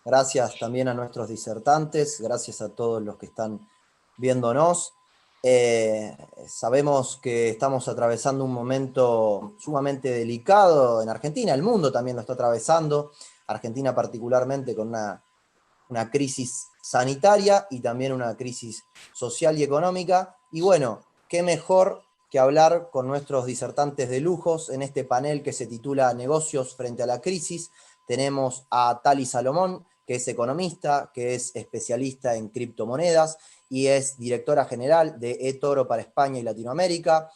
Gracias también a nuestros disertantes, gracias a todos los que están viéndonos. Sabemos que estamos atravesando un momento sumamente delicado en Argentina, el mundo también lo está atravesando, Argentina particularmente con una crisis sanitaria y también una crisis social y económica. Y bueno, qué mejor que hablar con nuestros disertantes de lujos en este panel que se titula Negocios frente a la crisis. Tenemos a Tali Salomón, que es economista, que es especialista en criptomonedas y es directora general de eToro para España y Latinoamérica.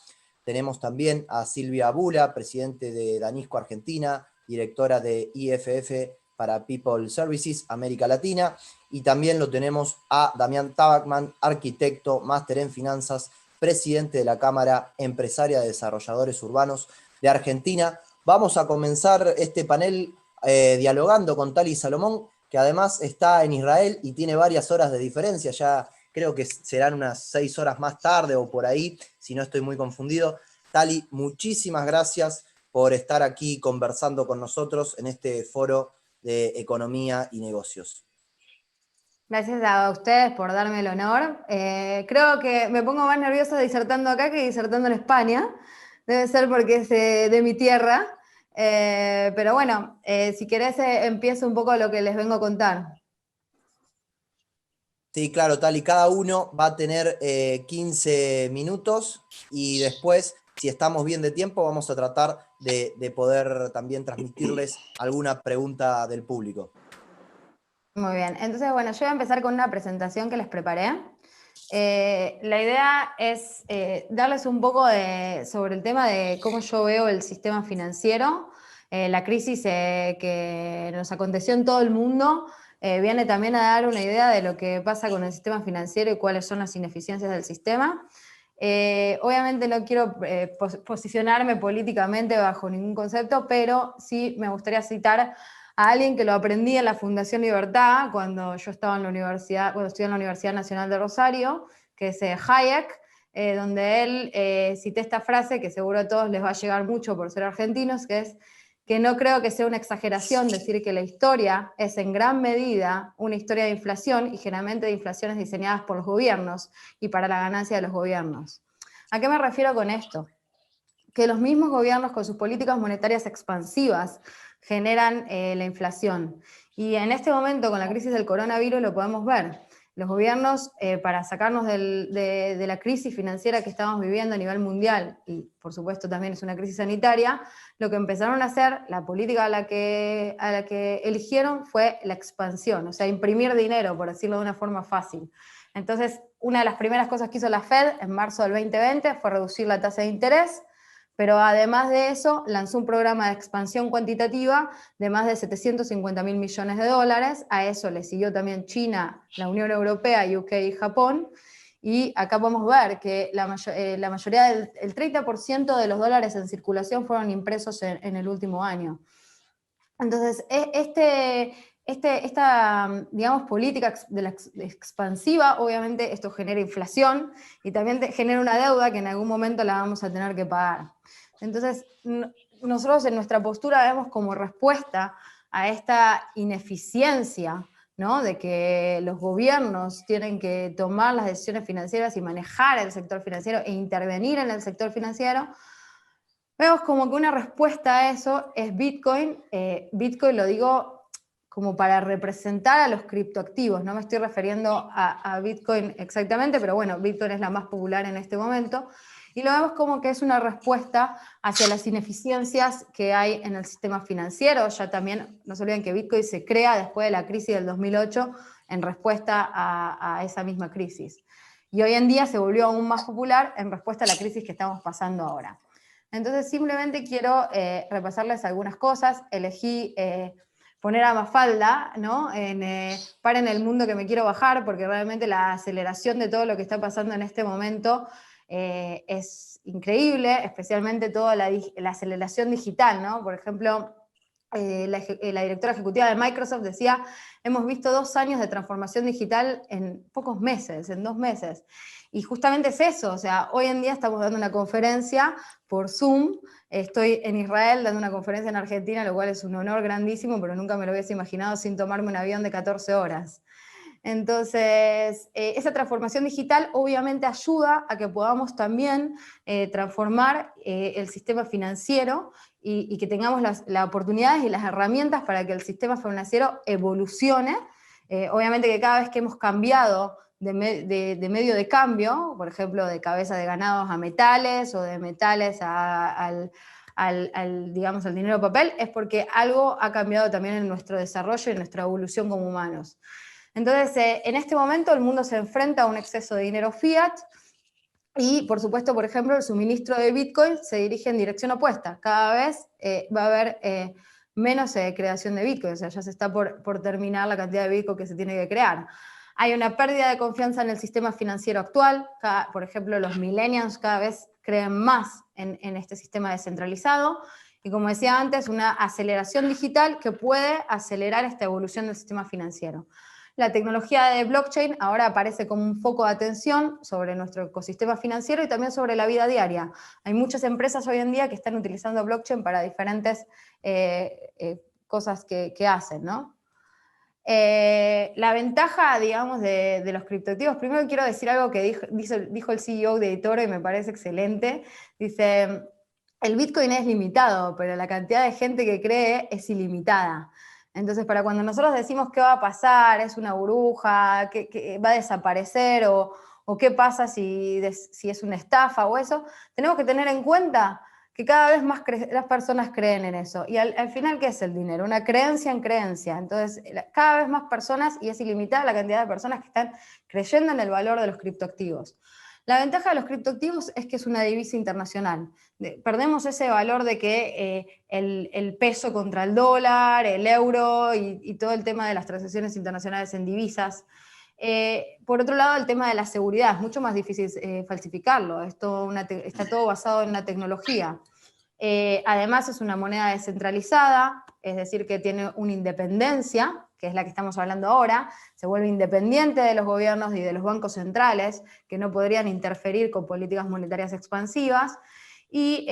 Tenemos también a Silvia Bula, presidente de Danisco Argentina, directora de IFF para People Services América Latina, y también lo tenemos a Damián Tabacman, arquitecto, máster en finanzas, presidente de la Cámara Empresaria de Desarrolladores Urbanos de Argentina. Vamos a comenzar este panel dialogando con Tali Salomón, que además está en Israel y tiene varias horas de diferencia, ya creo que serán unas 6 horas más tarde o por ahí, si no estoy muy confundido. Tali, muchísimas gracias por estar aquí conversando con nosotros en este foro de economía y negocios. Gracias a ustedes por darme el honor. Creo que me pongo más nerviosa disertando acá que disertando en España. Debe ser porque es de mi tierra. Pero bueno, si querés empiezo un poco lo que les vengo a contar. Sí, claro, Tali, cada uno va a tener 15 minutos y después, si estamos bien de tiempo, vamos a tratar de poder también transmitirles alguna pregunta del público. Muy bien, entonces bueno, yo voy a empezar con una presentación que les preparé. La idea es darles un poco sobre el tema de cómo yo veo el sistema financiero, la crisis que nos aconteció en todo el mundo, viene también a dar una idea de lo que pasa con el sistema financiero y cuáles son las ineficiencias del sistema. Obviamente no quiero posicionarme políticamente bajo ningún concepto, pero sí me gustaría citar a alguien que lo aprendí en la Fundación Libertad cuando yo estaba en la universidad, cuando estudié en la Universidad Nacional de Rosario, que es Hayek, donde él cité esta frase que seguro a todos les va a llegar mucho por ser argentinos, que es que no creo que sea una exageración decir que la historia es en gran medida una historia de inflación y generalmente de inflaciones diseñadas por los gobiernos y para la ganancia de los gobiernos. ¿A qué me refiero con esto? Que los mismos gobiernos con sus políticas monetarias expansivas generan la inflación. Y en este momento, con la crisis del coronavirus, lo podemos ver. Los gobiernos, para sacarnos de la crisis financiera que estamos viviendo a nivel mundial, y por supuesto también es una crisis sanitaria, lo que empezaron a hacer, la política a la que eligieron fue la expansión, o sea, imprimir dinero, por decirlo de una forma fácil. Entonces, una de las primeras cosas que hizo la Fed en marzo del 2020 fue reducir la tasa de interés, pero además de eso lanzó un programa de expansión cuantitativa de más de 750.000 millones de dólares. A eso le siguió también China, la Unión Europea, UK y Japón. Y acá podemos ver que la mayoría del 30% de los dólares en circulación fueron impresos en el último año. Entonces, esta, digamos, política de la expansiva, obviamente esto genera inflación y también genera una deuda que en algún momento la vamos a tener que pagar. Entonces, nosotros en nuestra postura vemos como respuesta a esta ineficiencia, ¿no? De que los gobiernos tienen que tomar las decisiones financieras y manejar el sector financiero e intervenir en el sector financiero. Vemos como que una respuesta a eso es Bitcoin. Bitcoin lo digo como para representar a los criptoactivos. No me estoy refiriendo a Bitcoin exactamente, pero bueno, Bitcoin es la más popular en este momento. Y lo vemos como que es una respuesta hacia las ineficiencias que hay en el sistema financiero. Ya también, no se olviden que Bitcoin se crea después de la crisis del 2008 en respuesta a esa misma crisis. Y hoy en día se volvió aún más popular en respuesta a la crisis que estamos pasando ahora. Entonces simplemente quiero repasarles algunas cosas. Elegí poner a Mafalda, ¿no? Paren el mundo que me quiero bajar, porque realmente la aceleración de todo lo que está pasando en este momento es increíble, especialmente toda la aceleración digital, ¿no? Por ejemplo, la directora ejecutiva de Microsoft decía, hemos visto 2 años de transformación digital en pocos meses, en 2 meses. Y justamente es eso, o sea, hoy en día estamos dando una conferencia por Zoom, estoy en Israel dando una conferencia en Argentina, lo cual es un honor grandísimo, pero nunca me lo hubiese imaginado sin tomarme un avión de 14 horas. Entonces, esa transformación digital obviamente ayuda a que podamos también transformar el sistema financiero y que tengamos las oportunidades y las herramientas para que el sistema financiero evolucione. Obviamente que cada vez que hemos cambiado de medio de cambio, por ejemplo, de cabeza de ganados a metales o de metales digamos, al dinero papel, es porque algo ha cambiado también en nuestro desarrollo y en nuestra evolución como humanos. Entonces, en este momento el mundo se enfrenta a un exceso de dinero fiat y, por supuesto, por ejemplo, el suministro de Bitcoin se dirige en dirección opuesta. Cada vez va a haber menos creación de Bitcoin, o sea, ya se está por terminar la cantidad de Bitcoin que se tiene que crear. Hay una pérdida de confianza en el sistema financiero actual. Por ejemplo, los millennials cada vez creen más en este sistema descentralizado. Y como decía antes, una aceleración digital que puede acelerar esta evolución del sistema financiero. La tecnología de blockchain ahora aparece como un foco de atención sobre nuestro ecosistema financiero y también sobre la vida diaria. Hay muchas empresas hoy en día que están utilizando blockchain para diferentes cosas que hacen, ¿no? La ventaja, digamos, de los criptoactivos, primero quiero decir algo que dijo el CEO de eToro y me parece excelente. Dice, el Bitcoin es limitado, pero la cantidad de gente que cree es ilimitada. Entonces, para cuando nosotros decimos qué va a pasar, es una burbuja, que va a desaparecer, o qué pasa si es una estafa o eso, tenemos que tener en cuenta que cada vez más las personas creen en eso. Y al final, ¿qué es el dinero? Una creencia en creencia. Entonces, cada vez más personas, y es ilimitada la cantidad de personas que están creyendo en el valor de los criptoactivos. La ventaja de los criptoactivos es que es una divisa internacional. Perdemos ese valor de que el peso contra el dólar, el euro y todo el tema de las transacciones internacionales en divisas. Por otro lado, el tema de la seguridad, es mucho más difícil falsificarlo, está todo basado en una tecnología. Además es una moneda descentralizada, es decir, que tiene una independencia, que es la que estamos hablando ahora, se vuelve independiente de los gobiernos y de los bancos centrales, que no podrían interferir con políticas monetarias expansivas, y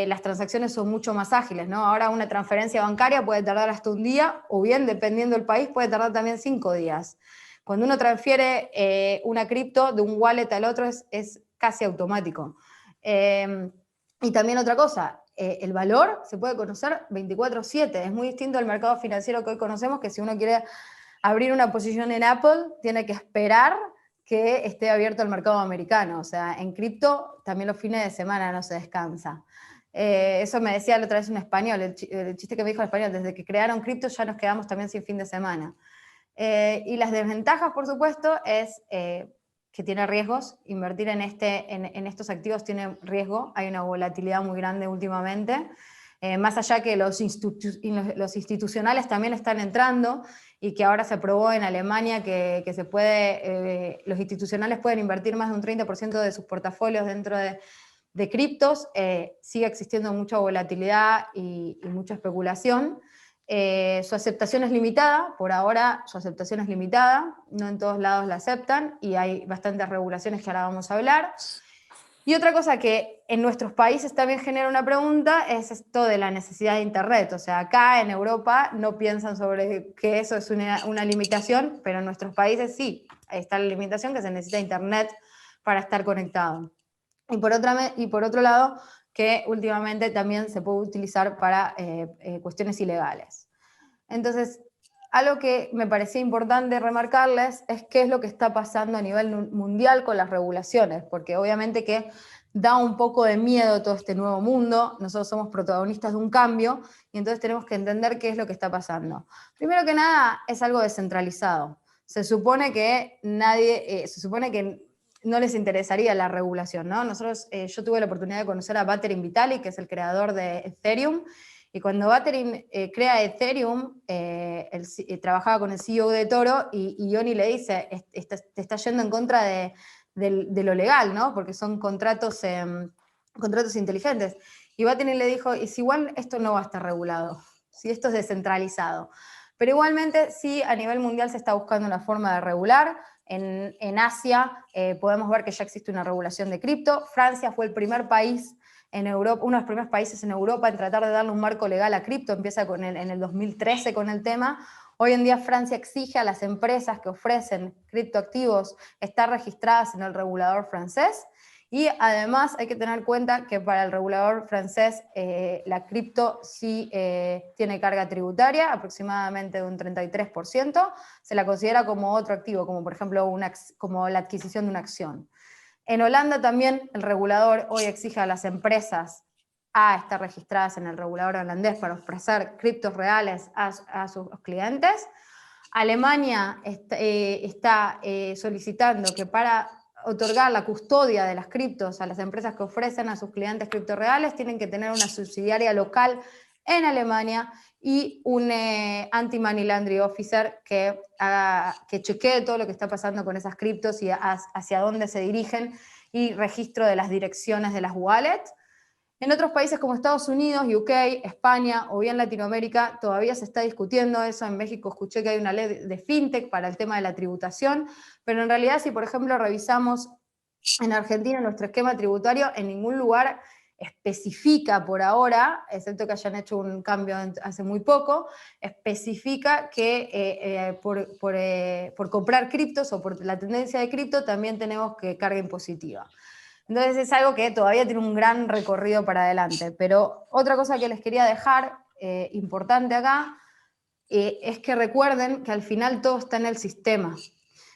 las transacciones son mucho más ágiles, ¿no? Ahora una transferencia bancaria puede tardar hasta un día, o bien, dependiendo del país, puede tardar también 5 días. Cuando uno transfiere una cripto de un wallet al otro es casi automático. Y también otra cosa, el valor se puede conocer 24/7, es muy distinto al mercado financiero que hoy conocemos, que si uno quiere abrir una posición en Apple, tiene que esperar que esté abierto el mercado americano, o sea, en cripto también los fines de semana no se descansa. Eso me decía la otra vez un español, el chiste que me dijo el español, desde que crearon cripto ya nos quedamos también sin fin de semana. Y las desventajas, por supuesto, es que tiene riesgos, invertir en estos activos tiene riesgo, hay una volatilidad muy grande últimamente, más allá que los institucionales también están entrando y que ahora se aprobó en Alemania que se puede, los institucionales pueden invertir más de un 30% de sus portafolios dentro de criptos, sigue existiendo mucha volatilidad y mucha especulación. Su aceptación es limitada, por ahora su aceptación es limitada, no en todos lados la aceptan y hay bastantes regulaciones que ahora vamos a hablar. Y otra cosa que en nuestros países también genera una pregunta es esto de la necesidad de Internet. O sea, acá en Europa no piensan sobre que eso es una limitación, pero en nuestros países sí, ahí está la limitación que se necesita Internet para estar conectado. Y por otro lado, que últimamente también se puede utilizar para cuestiones ilegales. Entonces, algo que me parecía importante remarcarles es qué es lo que está pasando a nivel mundial con las regulaciones, porque obviamente que da un poco de miedo todo este nuevo mundo, nosotros somos protagonistas de un cambio y entonces tenemos que entender qué es lo que está pasando. Primero que nada, es algo descentralizado. Se supone que no les interesaría la regulación, ¿no? Yo tuve la oportunidad de conocer a Buterin Vitalik, que es el creador de Ethereum, y cuando Buterin crea Ethereum, trabajaba con el CEO de Toro y Johnny le dice, te está yendo en contra de lo legal, ¿no? Porque son contratos inteligentes. Y Buterin le dijo, y si igual esto no va a estar regulado. si esto es descentralizado. Pero igualmente sí, a nivel mundial se está buscando una forma de regular. En Asia podemos ver que ya existe una regulación de cripto. Francia fue el primer país en Europa, uno de los primeros países en Europa en tratar de darle un marco legal a cripto, empieza en el 2013 con el tema. Hoy en día Francia exige a las empresas que ofrecen criptoactivos estar registradas en el regulador francés, y además hay que tener en cuenta que para el regulador francés la cripto sí tiene carga tributaria, aproximadamente de un 33%, se la considera como otro activo, como por ejemplo como la adquisición de una acción. En Holanda también el regulador hoy exige a las empresas a estar registradas en el regulador holandés para ofrecer criptos reales a sus clientes. Alemania está solicitando que para otorgar la custodia de las criptos a las empresas que ofrecen a sus clientes criptos reales tienen que tener una subsidiaria local en Alemania y un anti-money laundering officer que chequee todo lo que está pasando con esas criptos y hacia dónde se dirigen, y registro de las direcciones de las wallets. En otros países como Estados Unidos, UK, España o bien Latinoamérica todavía se está discutiendo eso. En México escuché que hay una ley de fintech para el tema de la tributación, pero en realidad si por ejemplo revisamos en Argentina nuestro esquema tributario, en ningún lugar especifica por ahora, excepto que hayan hecho un cambio hace muy poco, especifica que por comprar criptos o por la tendencia de cripto también tenemos que carga impositiva. Entonces es algo que todavía tiene un gran recorrido para adelante. Pero otra cosa que les quería dejar importante acá es que recuerden que al final todo está en el sistema.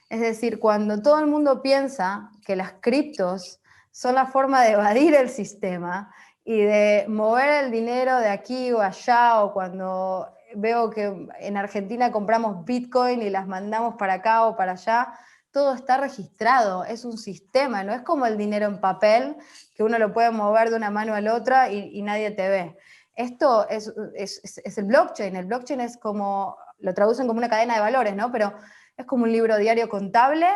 Es decir, cuando todo el mundo piensa que las criptos son la forma de evadir el sistema y de mover el dinero de aquí o allá, o cuando veo que en Argentina compramos Bitcoin y las mandamos para acá o para allá, todo está registrado, es un sistema, no es como el dinero en papel, que uno lo puede mover de una mano a la otra y nadie te ve. Esto es el blockchain es como, lo traducen como una cadena de valores, ¿no? Pero es como un libro diario contable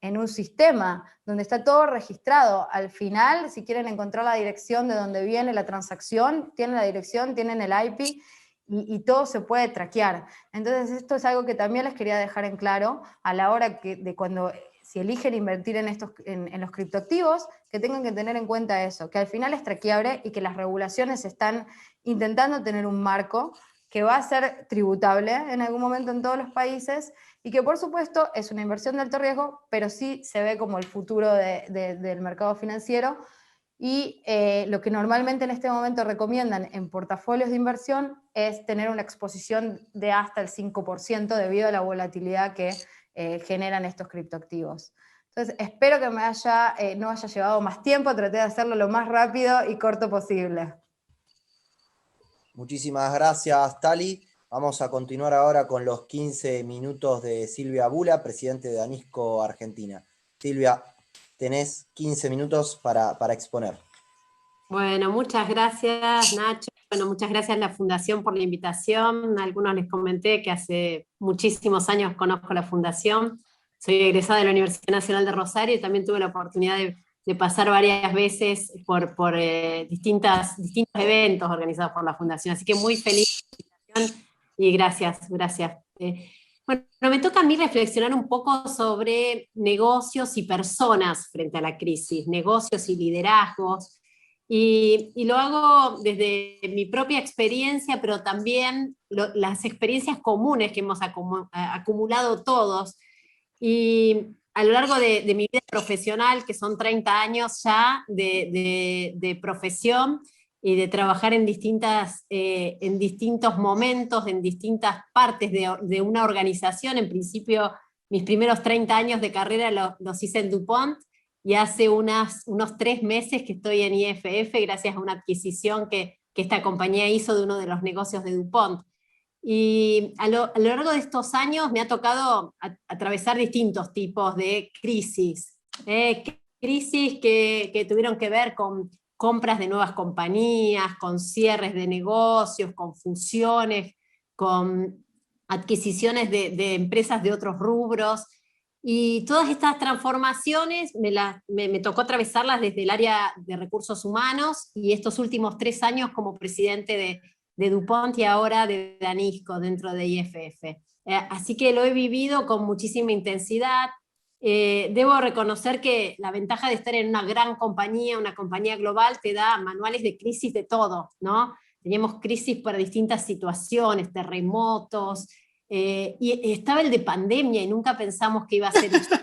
en un sistema donde está todo registrado. Al final, si quieren encontrar la dirección de donde viene la transacción, tienen la dirección, tienen el IP, y todo se puede traquear. Entonces esto es algo que también les quería dejar en claro a la hora de cuando si eligen invertir en los criptoactivos, que tengan que tener en cuenta eso, que al final es traqueable y que las regulaciones están intentando tener un marco que va a ser tributable en algún momento en todos los países, y que por supuesto es una inversión de alto riesgo, pero sí se ve como el futuro del mercado financiero. Y lo que normalmente en este momento recomiendan en portafolios de inversión es tener una exposición de hasta el 5% debido a la volatilidad que generan estos criptoactivos. Entonces, espero que no haya llevado más tiempo, traté de hacerlo lo más rápido y corto posible. Muchísimas gracias, Tali. Vamos a continuar ahora con los 15 minutos de Silvia Bula, presidente de Anisco Argentina. Silvia, tenés 15 minutos para exponer. Bueno, muchas gracias, Nacho. Bueno, muchas gracias a la Fundación por la invitación. A algunos les comenté que hace muchísimos años conozco la Fundación. Soy egresada de la Universidad Nacional de Rosario y también tuve la oportunidad de pasar varias veces por distintos eventos organizados por la Fundación. Así que muy feliz y gracias. Bueno, me toca a mí reflexionar un poco sobre negocios y personas frente a la crisis, negocios y liderazgos. Y lo hago desde mi propia experiencia, pero también las experiencias comunes que hemos acumulado todos. Y a lo largo de mi vida profesional, que son 30 años ya de profesión y de trabajar en distintos momentos, en distintas partes de una organización. En principio, mis primeros 30 años de carrera los hice en DuPont, y hace unos 3 meses que estoy en IFF gracias a una adquisición que esta compañía hizo de uno de los negocios de DuPont. Y a lo largo de estos años me ha tocado atravesar distintos tipos de crisis. Crisis que tuvieron que ver con compras de nuevas compañías, con cierres de negocios, con fusiones, con adquisiciones de empresas de otros rubros. Y todas estas transformaciones me tocó atravesarlas desde el área de recursos humanos, y estos últimos 3 años como presidente de DuPont y ahora de Danisco dentro de IFF. Así que lo he vivido con muchísima intensidad. Debo reconocer que la ventaja de estar en una gran compañía, una compañía global, te da manuales de crisis de todo, ¿no? Teníamos crisis para distintas situaciones, terremotos, y estaba el de pandemia y nunca pensamos que iba a ser eso.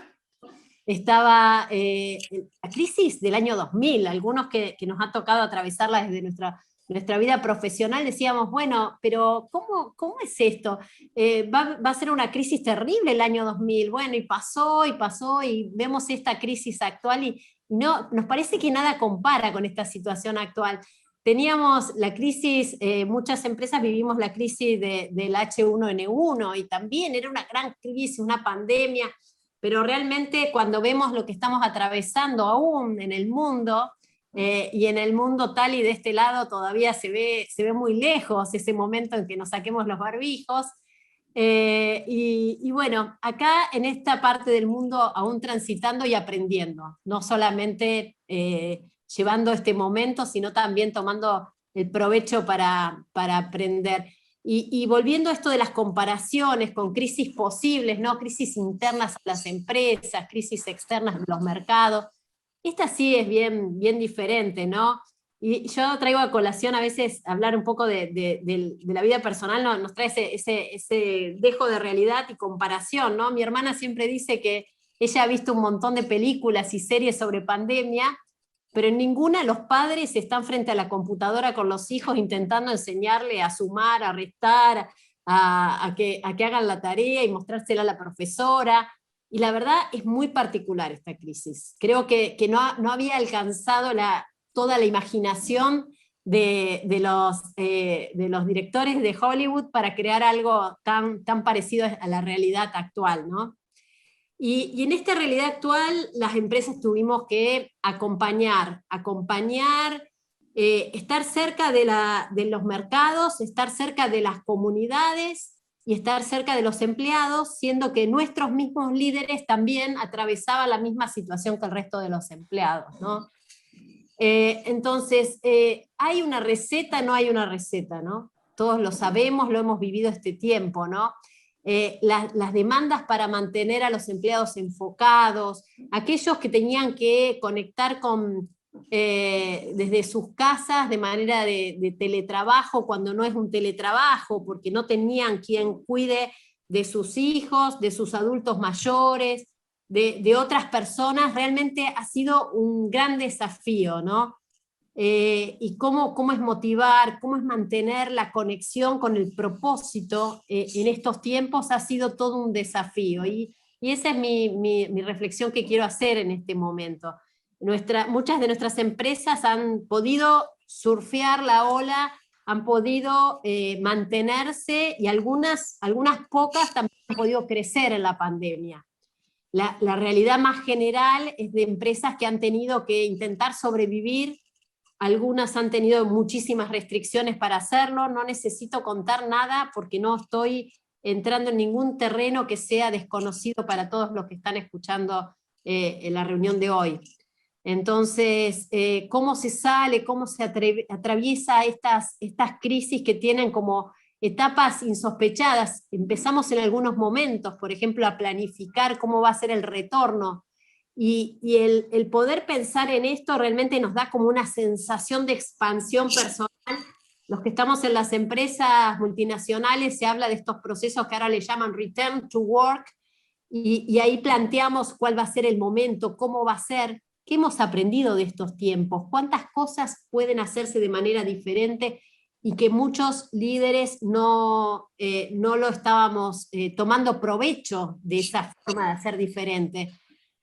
Estaba la crisis del año 2000, algunos que nos ha tocado atravesarla desde nuestra vida profesional, decíamos, bueno, pero ¿cómo es esto? Va a ser una crisis terrible el año 2000, bueno, y pasó, y vemos esta crisis actual, y no, nos parece que nada compara con esta situación actual. Teníamos la crisis, muchas empresas vivimos la crisis del H1N1, y también era una gran crisis, una pandemia, pero realmente cuando vemos lo que estamos atravesando aún en el mundo, y en el mundo tal y de este lado todavía se ve muy lejos ese momento en que nos saquemos los barbijos, y bueno, acá en esta parte del mundo aún transitando y aprendiendo, no solamente llevando este momento, sino también tomando el provecho para aprender. Y volviendo a esto de las comparaciones con crisis posibles, ¿no? Crisis internas a las empresas, crisis externas de los mercados, esta sí es bien, bien diferente, ¿no? Y yo traigo a colación a veces hablar un poco de la vida personal, ¿no? Nos trae ese dejo de realidad y comparación, ¿no? Mi hermana siempre dice que ella ha visto un montón de películas y series sobre pandemia, pero en ninguna los padres están frente a la computadora con los hijos intentando enseñarle a sumar, a restar, a que hagan la tarea y mostrársela a la profesora. Y la verdad es muy particular esta crisis. Creo que no había alcanzado toda la imaginación de los directores de Hollywood para crear algo tan parecido a la realidad actual, ¿no? Y en esta realidad actual, las empresas tuvimos que acompañar, estar cerca de los mercados, estar cerca de las comunidades y estar cerca de los empleados, siendo que nuestros mismos líderes también atravesaban la misma situación que el resto de los empleados, ¿no? Entonces, ¿hay una receta? No hay una receta, ¿no? Todos lo sabemos, lo hemos vivido este tiempo, ¿no? Las demandas para mantener a los empleados enfocados, aquellos que tenían que conectar desde sus casas de manera de teletrabajo, cuando no es un teletrabajo, porque no tenían quien cuide de sus hijos, de sus adultos mayores, de otras personas, realmente ha sido un gran desafío, ¿no? Y cómo es motivar, cómo es mantener la conexión con el propósito en estos tiempos ha sido todo un desafío. Y esa es mi reflexión que quiero hacer en este momento. Muchas de nuestras empresas han podido surfear la ola, han podido mantenerse, y algunas pocas también han podido crecer en la pandemia. La realidad más general es de empresas que han tenido que intentar sobrevivir. Algunas han tenido muchísimas restricciones para hacerlo. No necesito contar nada porque no estoy entrando en ningún terreno que sea desconocido para todos los que están escuchando en la reunión de hoy. Entonces, ¿cómo se sale, cómo se atraviesa estas crisis que tienen como etapas insospechadas? Empezamos en algunos momentos, por ejemplo, a planificar cómo va a ser el retorno, y el poder pensar en esto realmente nos da como una sensación de expansión personal. Los que estamos en las empresas multinacionales se habla de estos procesos que ahora le llaman return to work, y ahí planteamos cuál va a ser el momento, cómo va a ser, qué hemos aprendido de estos tiempos, cuántas cosas pueden hacerse de manera diferente y que muchos líderes no lo estábamos tomando provecho de esa forma de hacer diferente.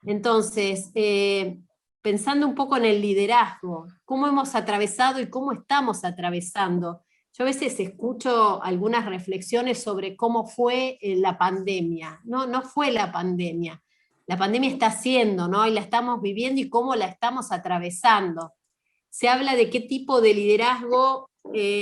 Entonces, pensando un poco en el liderazgo, cómo hemos atravesado y cómo estamos atravesando. Yo a veces escucho algunas reflexiones sobre cómo fue la pandemia. No fue la pandemia. La pandemia está siendo, ¿no? Y la estamos viviendo y cómo la estamos atravesando. Se habla de qué tipo de liderazgo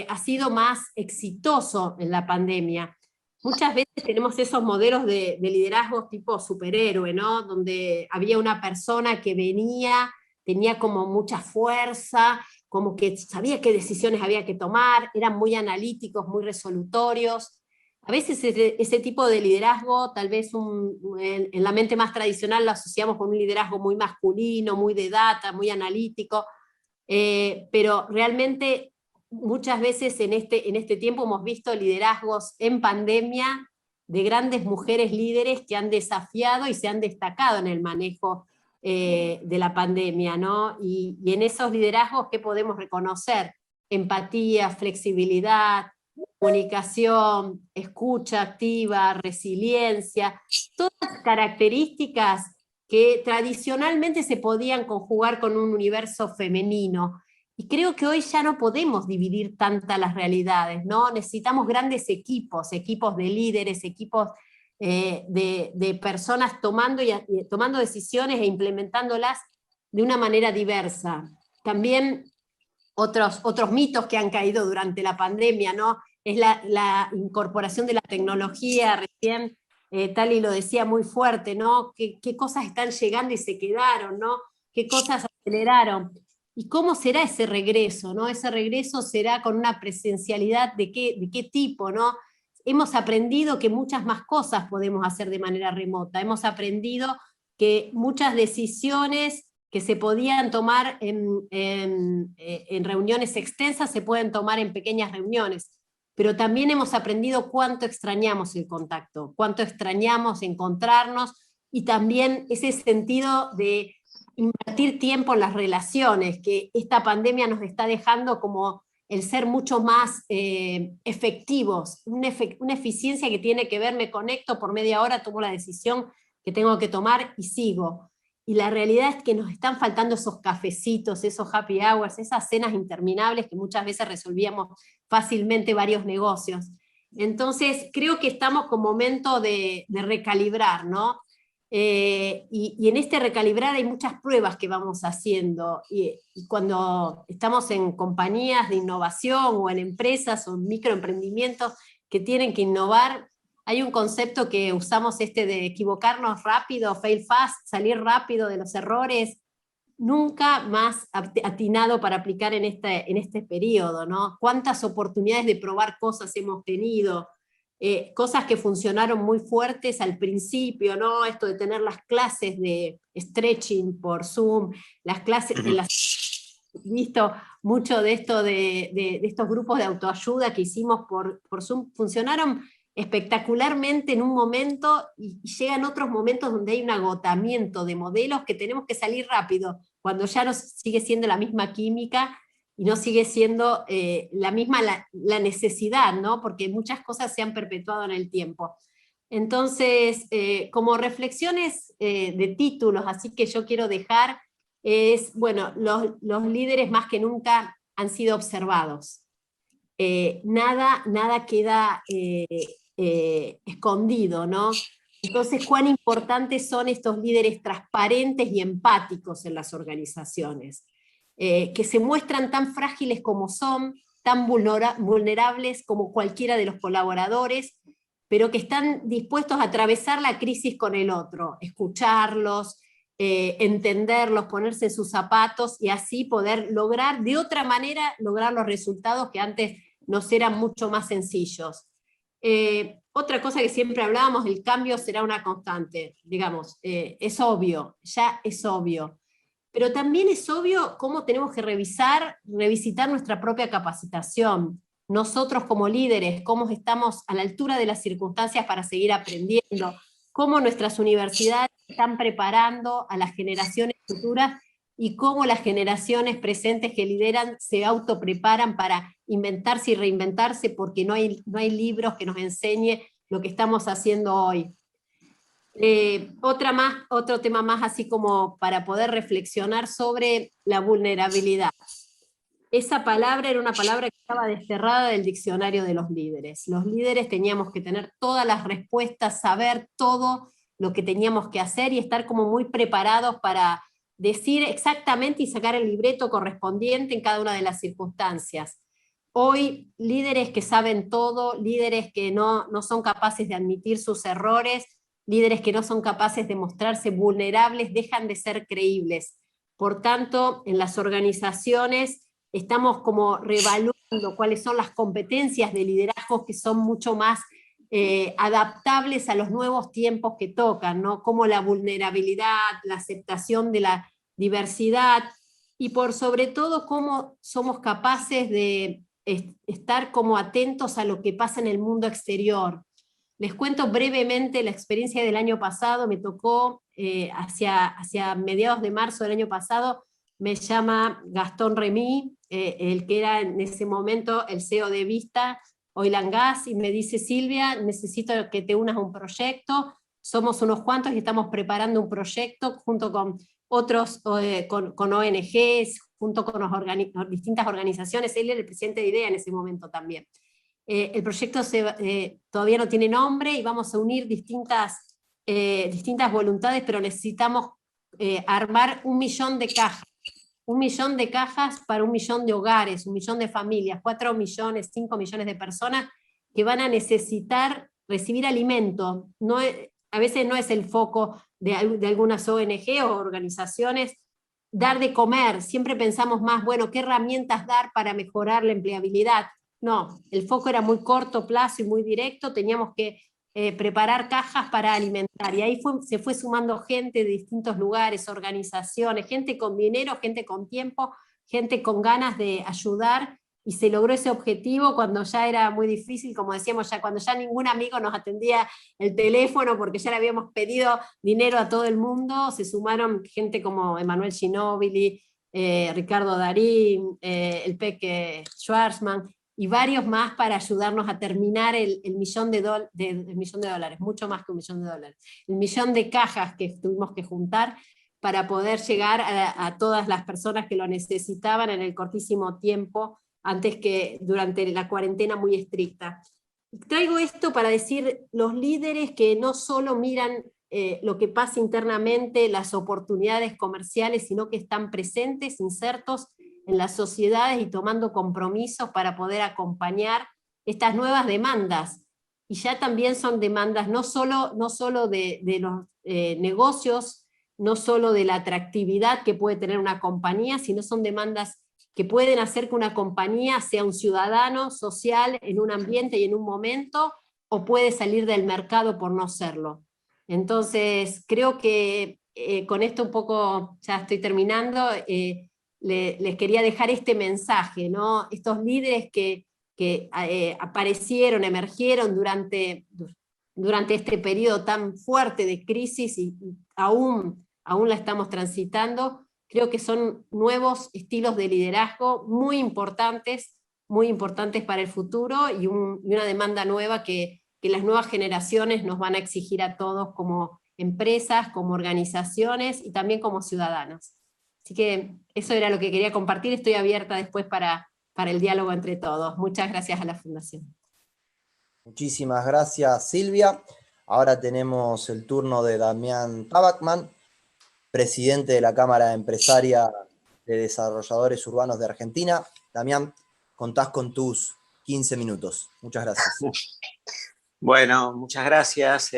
ha sido más exitoso en la pandemia. Muchas veces tenemos esos modelos de liderazgo tipo superhéroe, ¿no? Donde había una persona que venía, tenía como mucha fuerza como que sabía qué decisiones había que tomar, eran muy analíticos, muy resolutorios. A veces ese tipo de liderazgo, tal vez en la mente más tradicional lo asociamos con un liderazgo muy masculino, muy de data, muy analítico, pero realmente muchas veces en este tiempo hemos visto liderazgos en pandemia de grandes mujeres líderes que han desafiado y se han destacado en el manejo de la pandemia, ¿no? Y en esos liderazgos, ¿qué podemos reconocer? Empatía, flexibilidad, comunicación, escucha activa, resiliencia, todas características que tradicionalmente se podían conjugar con un universo femenino. Y creo que hoy ya no podemos dividir tantas las realidades, ¿no? Necesitamos grandes equipos, equipos de líderes, equipos de personas tomando decisiones e implementándolas de una manera diversa. También otros mitos que han caído durante la pandemia, ¿no? Es la incorporación de la tecnología, recién Tali lo decía muy fuerte, ¿no? ¿Qué cosas están llegando y se quedaron, ¿no? ¿Qué cosas aceleraron? ¿Y cómo será ese regreso, ¿no? Ese regreso será con una presencialidad de qué tipo, ¿no? Hemos aprendido que muchas más cosas podemos hacer de manera remota, hemos aprendido que muchas decisiones que se podían tomar en reuniones extensas se pueden tomar en pequeñas reuniones, pero también hemos aprendido cuánto extrañamos el contacto, cuánto extrañamos encontrarnos, y también ese sentido de invertir tiempo en las relaciones, que esta pandemia nos está dejando como el ser mucho más efectivos, una eficiencia que tiene que ver, me conecto por media hora, tomo la decisión que tengo que tomar y sigo. Y la realidad es que nos están faltando esos cafecitos, esos happy hours, esas cenas interminables que muchas veces resolvíamos fácilmente varios negocios. Entonces, creo que estamos con momento de recalibrar, ¿no? Y en este recalibrar hay muchas pruebas que vamos haciendo, y cuando estamos en compañías de innovación o en empresas o en microemprendimientos que tienen que innovar, hay un concepto que usamos de equivocarnos rápido, fail fast, salir rápido de los errores, nunca más atinado para aplicar en este periodo, ¿no? ¿Cuántas oportunidades de probar cosas hemos tenido? Cosas que funcionaron muy fuertes al principio, ¿no? Esto de tener las clases de stretching por Zoom, las clases, visto mucho de esto de estos grupos de autoayuda que hicimos por Zoom, funcionaron espectacularmente en un momento, y llegan otros momentos donde hay un agotamiento de modelos que tenemos que salir rápido, cuando ya no sigue siendo la misma química, y no sigue siendo la misma la necesidad, ¿no? Porque muchas cosas se han perpetuado en el tiempo. Entonces, como reflexiones de títulos, así que yo quiero dejar, es, bueno, los líderes más que nunca han sido observados. Nada queda escondido, ¿no? Entonces, cuán importantes son estos líderes transparentes y empáticos en las organizaciones, que se muestran tan frágiles como son, tan vulnerables como cualquiera de los colaboradores, pero que están dispuestos a atravesar la crisis con el otro, escucharlos, entenderlos, ponerse en sus zapatos, y así poder lograr, de otra manera, lograr los resultados que antes nos eran mucho más sencillos. Otra cosa que siempre hablábamos, el cambio será una constante, digamos, es obvio, ya es obvio. Pero también es obvio cómo tenemos que revisitar nuestra propia capacitación. Nosotros como líderes, cómo estamos a la altura de las circunstancias para seguir aprendiendo, cómo nuestras universidades están preparando a las generaciones futuras, y cómo las generaciones presentes que lideran se autopreparan para inventarse y reinventarse, porque no hay libros que nos enseñe lo que estamos haciendo hoy. Otro tema más, así como para poder reflexionar sobre la vulnerabilidad. Esa palabra era una palabra que estaba desterrada del diccionario de los líderes. Los líderes teníamos que tener todas las respuestas, saber todo lo que teníamos que hacer y estar como muy preparados para decir exactamente y sacar el libreto correspondiente en cada una de las circunstancias. Hoy, líderes que saben todo, líderes que no son capaces de admitir sus errores, líderes que no son capaces de mostrarse vulnerables, dejan de ser creíbles. Por tanto, en las organizaciones estamos como reevaluando cuáles son las competencias de liderazgo que son mucho más adaptables a los nuevos tiempos que tocan, ¿no? Como la vulnerabilidad, la aceptación de la diversidad, y por sobre todo cómo somos capaces de estar como atentos a lo que pasa en el mundo exterior. Les cuento brevemente la experiencia del año pasado. Me tocó hacia mediados de marzo del año pasado. Me llama Gastón Remy, el que era en ese momento el CEO de Vista Oil and Gas, y me dice: Silvia, necesito que te unas a un proyecto. Somos unos cuantos y estamos preparando un proyecto junto con otros, con ONGs, junto con distintas organizaciones. Él era el presidente de IDEA en ese momento también. El proyecto todavía no tiene nombre, y vamos a unir distintas voluntades, pero necesitamos armar 1 millón de cajas. 1 millón de cajas para 1 millón de hogares, 1 millón de familias, 4 millones, 5 millones de personas que van a necesitar recibir alimento. A veces no es el foco de algunas ONG o organizaciones dar de comer. Siempre pensamos más, bueno, ¿qué herramientas dar para mejorar la empleabilidad? No, el foco era muy corto plazo y muy directo. Teníamos que preparar cajas para alimentar, y ahí se fue sumando gente de distintos lugares, organizaciones, gente con dinero, gente con tiempo, gente con ganas de ayudar, y se logró ese objetivo cuando ya era muy difícil, como decíamos, ya cuando ya ningún amigo nos atendía el teléfono porque ya le habíamos pedido dinero a todo el mundo. Se sumaron gente como Emanuel Ginóbili, Ricardo Darín, el Peque Schwarzman, y varios más, para ayudarnos a terminar el millón de dólares, mucho más que 1 millón de dólares, el millón de cajas que tuvimos que juntar para poder llegar a todas las personas que lo necesitaban en el cortísimo tiempo, antes que durante la cuarentena muy estricta. Traigo esto para decir, los líderes que no solo miran lo que pasa internamente, las oportunidades comerciales, sino que están presentes, insertos en las sociedades y tomando compromisos para poder acompañar estas nuevas demandas. Y ya también son demandas no solo de los negocios, no solo de la atractividad que puede tener una compañía, sino son demandas que pueden hacer que una compañía sea un ciudadano social en un ambiente y en un momento, o puede salir del mercado por no serlo. Entonces, creo que con esto un poco, ya estoy terminando, les quería dejar este mensaje, ¿no? Estos líderes que aparecieron, emergieron durante este periodo tan fuerte de crisis, y aún la estamos transitando. Creo que son nuevos estilos de liderazgo muy importantes para el futuro, y una demanda nueva que las nuevas generaciones nos van a exigir a todos, como empresas, como organizaciones y también como ciudadanos. Así que eso era lo que quería compartir. Estoy abierta después para el diálogo entre todos. Muchas gracias a la Fundación. Muchísimas gracias, Silvia. Ahora tenemos el turno de Damián Tabacman, presidente de la Cámara Empresaria de Desarrolladores Urbanos de Argentina. Damián, contás con tus 15 minutos. Muchas gracias. Bueno, muchas gracias.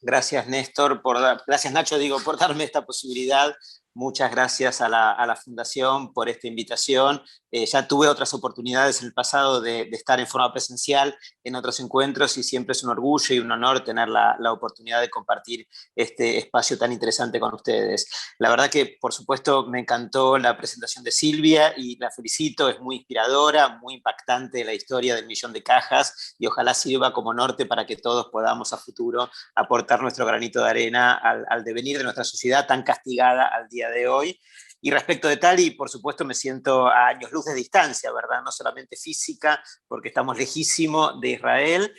Gracias, Néstor, gracias, Nacho, por darme esta posibilidad. Muchas gracias a la Fundación por esta invitación. Ya tuve otras oportunidades en el pasado de estar en forma presencial en otros encuentros, y siempre es un orgullo y un honor tener la oportunidad de compartir este espacio tan interesante con ustedes. La verdad que, por supuesto, me encantó la presentación de Silvia y la felicito. Es muy inspiradora, muy impactante la historia del millón de cajas, y ojalá sirva como norte para que todos podamos a futuro aportar nuestro granito de arena al devenir de nuestra sociedad tan castigada al día de hoy. Y respecto de Tali, por supuesto, me siento a años luz de distancia, ¿verdad? No solamente física, porque estamos lejísimos de Israel,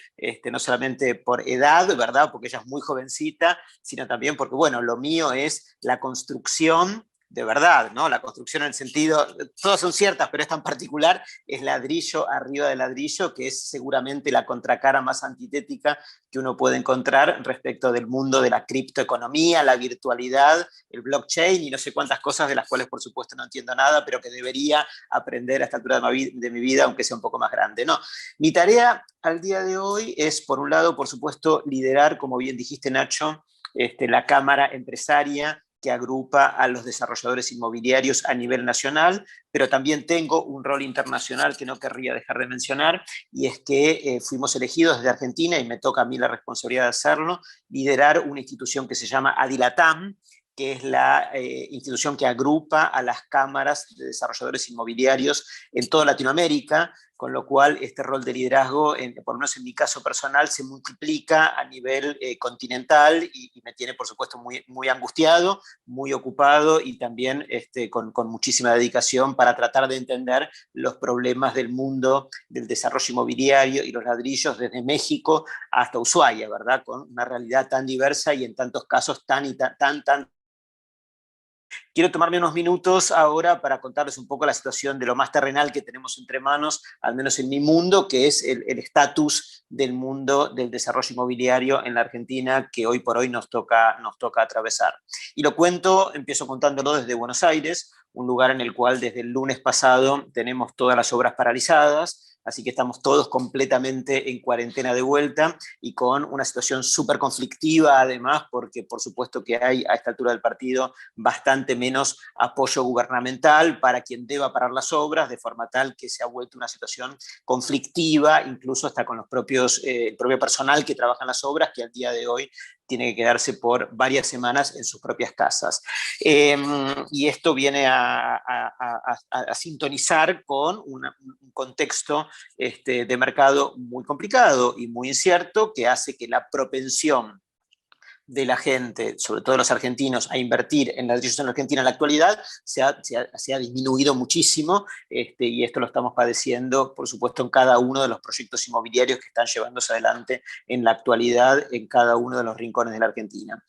no solamente por edad, ¿verdad? Porque ella es muy jovencita, sino también porque, bueno, lo mío es la construcción de verdad, ¿no? La construcción en el sentido, todas son ciertas, pero esta en particular es ladrillo arriba de ladrillo, que es seguramente la contracara más antitética que uno puede encontrar respecto del mundo de la criptoeconomía, la virtualidad, el blockchain y no sé cuántas cosas de las cuales, por supuesto, no entiendo nada, pero que debería aprender a esta altura de mi vida, aunque sea un poco más grande, ¿no? Mi tarea al día de hoy es, por un lado, por supuesto, liderar, como bien dijiste, Nacho, la Cámara Empresaria que agrupa a los desarrolladores inmobiliarios a nivel nacional, pero también tengo un rol internacional que no querría dejar de mencionar, y es que fuimos elegidos desde Argentina, y me toca a mí la responsabilidad de hacerlo, liderar una institución que se llama Adilatam, que es la institución que agrupa a las cámaras de desarrolladores inmobiliarios en toda Latinoamérica, con lo cual este rol de liderazgo, por lo menos en mi caso personal, se multiplica a nivel continental y me tiene, por supuesto, muy, muy angustiado, muy ocupado y también con muchísima dedicación para tratar de entender los problemas del mundo del desarrollo inmobiliario y los ladrillos desde México hasta Ushuaia, ¿verdad? Con una realidad tan diversa y en tantos casos tan Quiero tomarme unos minutos ahora para contarles un poco la situación de lo más terrenal que tenemos entre manos, al menos en mi mundo, que es el estatus del mundo del desarrollo inmobiliario en la Argentina, que hoy por hoy nos toca atravesar. Y lo cuento, empiezo contándolo desde Buenos Aires, un lugar en el cual desde el lunes pasado tenemos todas las obras paralizadas, así que estamos todos completamente en cuarentena de vuelta y con una situación súper conflictiva además, porque por supuesto que hay a esta altura del partido bastante menos apoyo gubernamental para quien deba parar las obras, de forma tal que se ha vuelto una situación conflictiva, incluso hasta con los el propio personal que trabaja en las obras, que al día de hoy tiene que quedarse por varias semanas en sus propias casas. Y esto viene a sintonizar con un contexto de mercado muy complicado y muy incierto, que hace que la propensión de la gente, sobre todo los argentinos, a invertir en ladrillos en Argentina en la actualidad se ha disminuido muchísimo, y esto lo estamos padeciendo, por supuesto, en cada uno de los proyectos inmobiliarios que están llevándose adelante en la actualidad en cada uno de los rincones de la Argentina.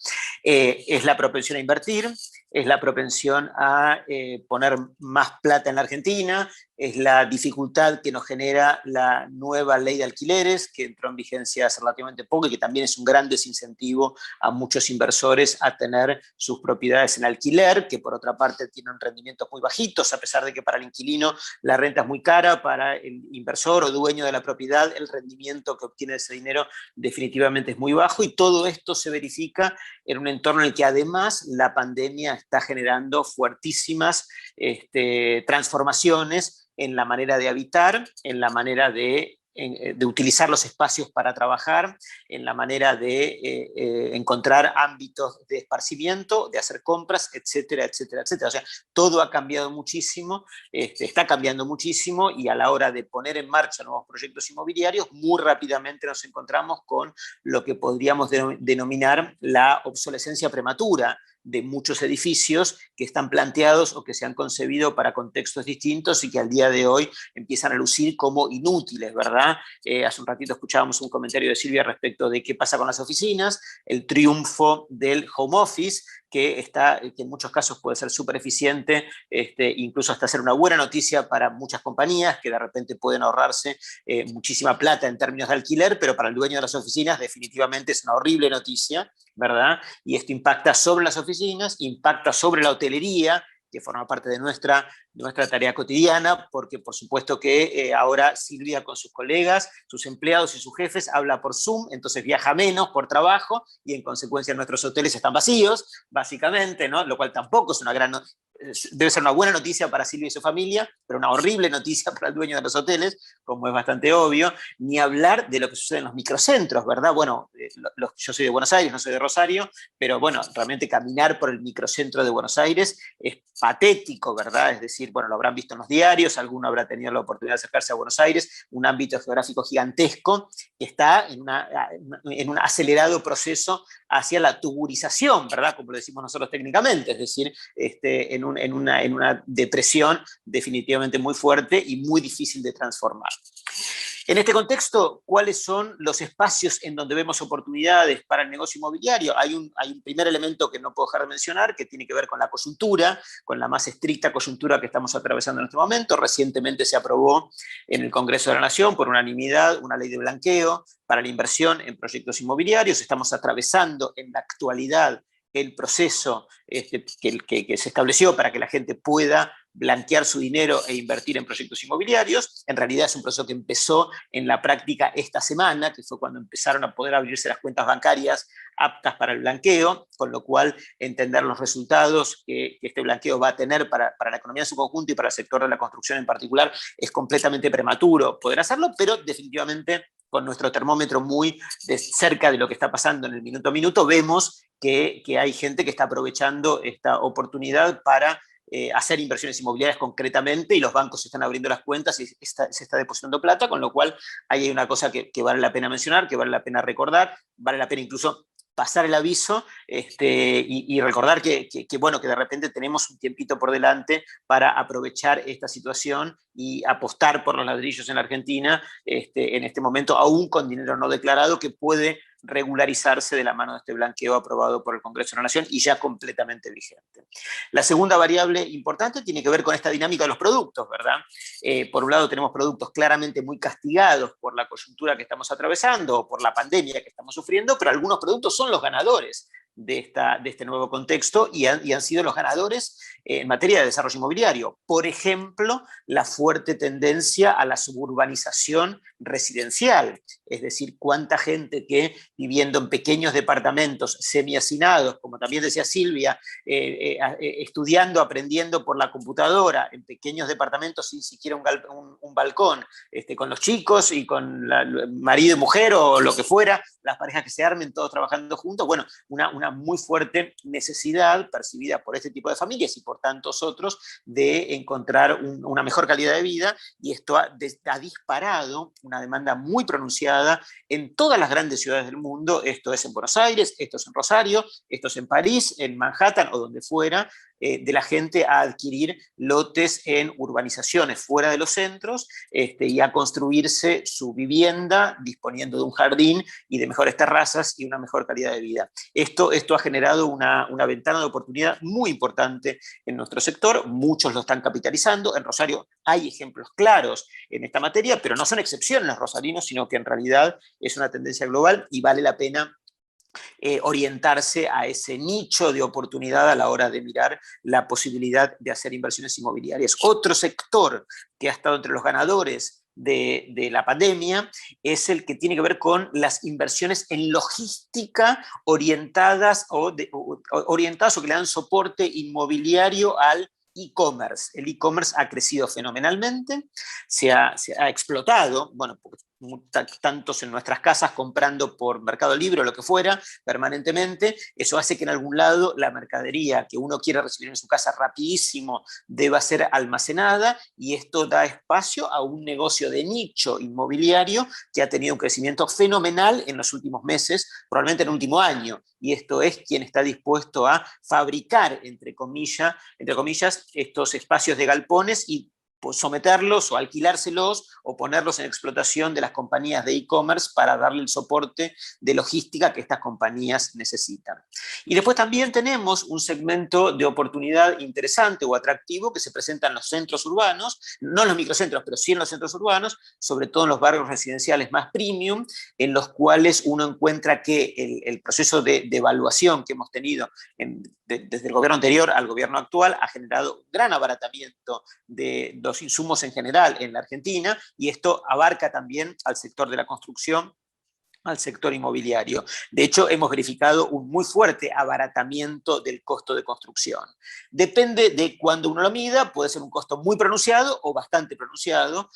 Es la propensión a invertir, es la propensión a poner más plata en la Argentina, es la dificultad que nos genera la nueva ley de alquileres, que entró en vigencia hace relativamente poco y que también es un gran desincentivo a muchos inversores a tener sus propiedades en alquiler, que por otra parte tienen rendimientos muy bajitos, a pesar de que para el inquilino la renta es muy cara, para el inversor o dueño de la propiedad el rendimiento que obtiene de ese dinero definitivamente es muy bajo, y todo esto se verifica en un entorno en el que además la pandemia está generando fuertísimas transformaciones en la manera de habitar, en la manera de utilizar los espacios para trabajar, en la manera de encontrar ámbitos de esparcimiento, de hacer compras, etcétera, etcétera, etcétera. O sea, todo ha cambiado muchísimo, está cambiando muchísimo, y a la hora de poner en marcha nuevos proyectos inmobiliarios, muy rápidamente nos encontramos con lo que podríamos denominar la obsolescencia prematura de muchos edificios que están planteados o que se han concebido para contextos distintos y que al día de hoy empiezan a lucir como inútiles, ¿verdad? Hace un ratito escuchábamos un comentario de Silvia respecto de qué pasa con las oficinas, el triunfo del home office, que en muchos casos puede ser súper eficiente, incluso hasta ser una buena noticia para muchas compañías que de repente pueden ahorrarse muchísima plata en términos de alquiler, pero para el dueño de las oficinas definitivamente es una horrible noticia, ¿verdad? Y esto impacta sobre las oficinas, impacta sobre la hotelería, que forma parte de nuestra tarea cotidiana, porque por supuesto que ahora Silvia con sus colegas, sus empleados y sus jefes habla por Zoom, entonces viaja menos por trabajo y en consecuencia nuestros hoteles están vacíos, básicamente, ¿no? Lo cual tampoco es debe ser una buena noticia para Silvia y su familia, pero una horrible noticia para el dueño de los hoteles, como es bastante obvio, ni hablar de lo que sucede en los microcentros, ¿verdad? Bueno, yo soy de Buenos Aires, no soy de Rosario, pero bueno, realmente caminar por el microcentro de Buenos Aires es patético, ¿verdad? Es decir, bueno, lo habrán visto en los diarios, alguno habrá tenido la oportunidad de acercarse a Buenos Aires, un ámbito geográfico gigantesco que está en un acelerado proceso hacia la tuburización, ¿verdad? Como lo decimos nosotros técnicamente, es decir, en una depresión definitivamente muy fuerte y muy difícil de transformar. En este contexto, ¿cuáles son los espacios en donde vemos oportunidades para el negocio inmobiliario? Hay un primer elemento que no puedo dejar de mencionar, que tiene que ver con la coyuntura, con la más estricta coyuntura que estamos atravesando en este momento. Recientemente se aprobó en el Congreso de la Nación, por unanimidad, una ley de blanqueo para la inversión en proyectos inmobiliarios. Estamos atravesando en la actualidad el proceso que se estableció para que la gente pueda blanquear su dinero e invertir en proyectos inmobiliarios. En realidad es un proceso que empezó en la práctica esta semana, que fue cuando empezaron a poder abrirse las cuentas bancarias aptas para el blanqueo, con lo cual entender los resultados que este blanqueo va a tener para la economía en su conjunto y para el sector de la construcción en particular es completamente prematuro poder hacerlo, pero definitivamente con nuestro termómetro muy de cerca de lo que está pasando en el minuto a minuto, vemos que hay gente que está aprovechando esta oportunidad para hacer inversiones inmobiliarias concretamente, y los bancos están abriendo las cuentas y se está depositando plata, con lo cual ahí hay una cosa que vale la pena mencionar, que vale la pena recordar, vale la pena incluso pasar el aviso y recordar bueno, que de repente tenemos un tiempito por delante para aprovechar esta situación y apostar por los ladrillos en la Argentina en este momento, aún con dinero no declarado, que puede regularizarse de la mano de este blanqueo aprobado por el Congreso de la Nación y ya completamente vigente. La segunda variable importante tiene que ver con esta dinámica de los productos, ¿verdad? Por un lado tenemos productos claramente muy castigados por la coyuntura que estamos atravesando o por la pandemia que estamos sufriendo, pero algunos productos son los ganadores de este nuevo contexto y han sido los ganadores en materia de desarrollo inmobiliario. Por ejemplo, la fuerte tendencia a la suburbanización residencial, es decir, cuánta gente que viviendo en pequeños departamentos semi-hacinados, como también decía Silvia, estudiando, aprendiendo por la computadora, en pequeños departamentos sin siquiera un balcón, con los chicos y con marido y mujer o lo que fuera, las parejas que se armen todos trabajando juntos, bueno, una muy fuerte necesidad percibida por este tipo de familias y por tantos otros de encontrar una mejor calidad de vida, y esto ha disparado una demanda muy pronunciada en todas las grandes ciudades del mundo. Esto es en Buenos Aires, esto es en Rosario, esto es en París, en Manhattan o donde fuera, de la gente a adquirir lotes en urbanizaciones fuera de los centros y a construirse su vivienda disponiendo de un jardín y de mejores terrazas y una mejor calidad de vida. Esto ha generado una ventana de oportunidad muy importante en nuestro sector, muchos lo están capitalizando. En Rosario hay ejemplos claros en esta materia, pero no son excepciones los rosarinos, sino que en realidad es una tendencia global y vale la pena orientarse a ese nicho de oportunidad a la hora de mirar la posibilidad de hacer inversiones inmobiliarias. Otro sector que ha estado entre los ganadores de la pandemia es el que tiene que ver con las inversiones en logística orientadas o que le dan soporte inmobiliario al e-commerce. El e-commerce ha crecido fenomenalmente, se ha explotado, bueno, porque tantos en nuestras casas comprando por Mercado Libre o lo que fuera, permanentemente. Eso hace que en algún lado la mercadería que uno quiere recibir en su casa rapidísimo deba ser almacenada, y esto da espacio a un negocio de nicho inmobiliario que ha tenido un crecimiento fenomenal en los últimos meses, probablemente en el último año, y esto es quien está dispuesto a fabricar, entre comillas, estos espacios de galpones y someterlos o alquilárselos o ponerlos en explotación de las compañías de e-commerce para darle el soporte de logística que estas compañías necesitan. Y después también tenemos un segmento de oportunidad interesante o atractivo que se presenta en los centros urbanos, no en los microcentros, pero sí en los centros urbanos, sobre todo en los barrios residenciales más premium, en los cuales uno encuentra que el proceso de evaluación que hemos tenido desde el gobierno anterior al gobierno actual ha generado un gran abaratamiento de los insumos en general en la Argentina, y esto abarca también al sector de la construcción, al sector inmobiliario. De hecho, hemos verificado un muy fuerte abaratamiento del costo de construcción. Depende de cuándo uno lo mida, puede ser un costo muy pronunciado o bastante pronunciado.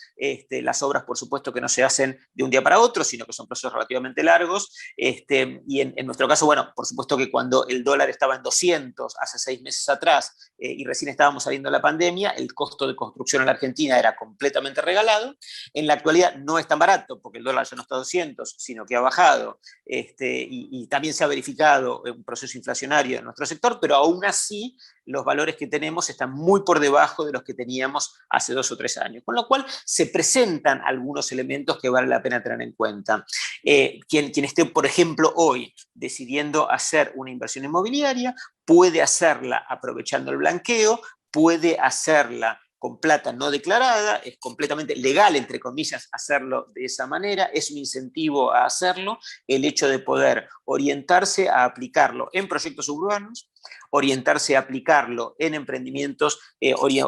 Las obras, por supuesto, que no se hacen de un día para otro, sino que son procesos relativamente largos. Y en nuestro caso, bueno, por supuesto que cuando el dólar estaba en 200 hace 6 meses atrás y recién estábamos saliendo de la pandemia, el costo de construcción en la Argentina era completamente regalado. En la actualidad no es tan barato, porque el dólar ya no está a 200, sino que ha bajado, y también se ha verificado un proceso inflacionario en nuestro sector, pero aún así los valores que tenemos están muy por debajo de los que teníamos hace 2 o 3 años, con lo cual se presentan algunos elementos que vale la pena tener en cuenta. Quien esté, por ejemplo, hoy decidiendo hacer una inversión inmobiliaria, puede hacerla aprovechando el blanqueo, puede hacerla con plata no declarada, es completamente legal, entre comillas, hacerlo de esa manera, es un incentivo a hacerlo, el hecho de poder orientarse a aplicarlo en proyectos urbanos, orientarse a aplicarlo en emprendimientos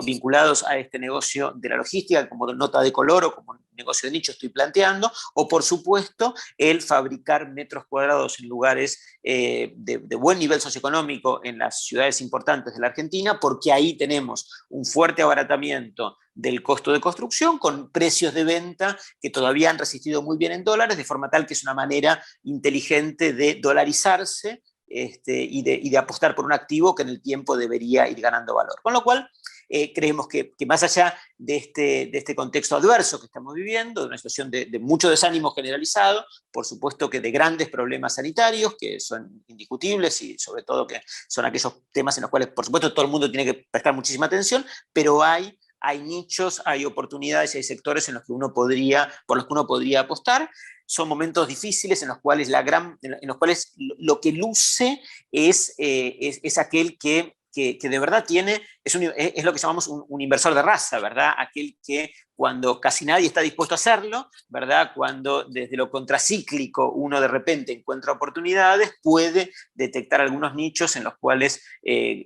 vinculados a este negocio de la logística, como nota de color o como negocio de nicho estoy planteando, o por supuesto el fabricar metros cuadrados en lugares de buen nivel socioeconómico en las ciudades importantes de la Argentina, porque ahí tenemos un fuerte abaratamiento del costo de construcción con precios de venta que todavía han resistido muy bien en dólares, de forma tal que es una manera inteligente de dolarizarse y de apostar por un activo que en el tiempo debería ir ganando valor. Con lo cual, creemos que más allá de este contexto adverso que estamos viviendo, de una situación de mucho desánimo generalizado, por supuesto que de grandes problemas sanitarios, que son indiscutibles y sobre todo que son aquellos temas en los cuales, por supuesto, todo el mundo tiene que prestar muchísima atención, pero hay nichos, hay oportunidades, hay sectores en los que por los que uno podría apostar. Son momentos difíciles en los cuales, lo que luce es aquel que de verdad es lo que llamamos un inversor de raza, ¿verdad? Aquel que cuando casi nadie está dispuesto a hacerlo, ¿verdad? Cuando desde lo contracíclico uno de repente encuentra oportunidades, puede detectar algunos nichos en los cuales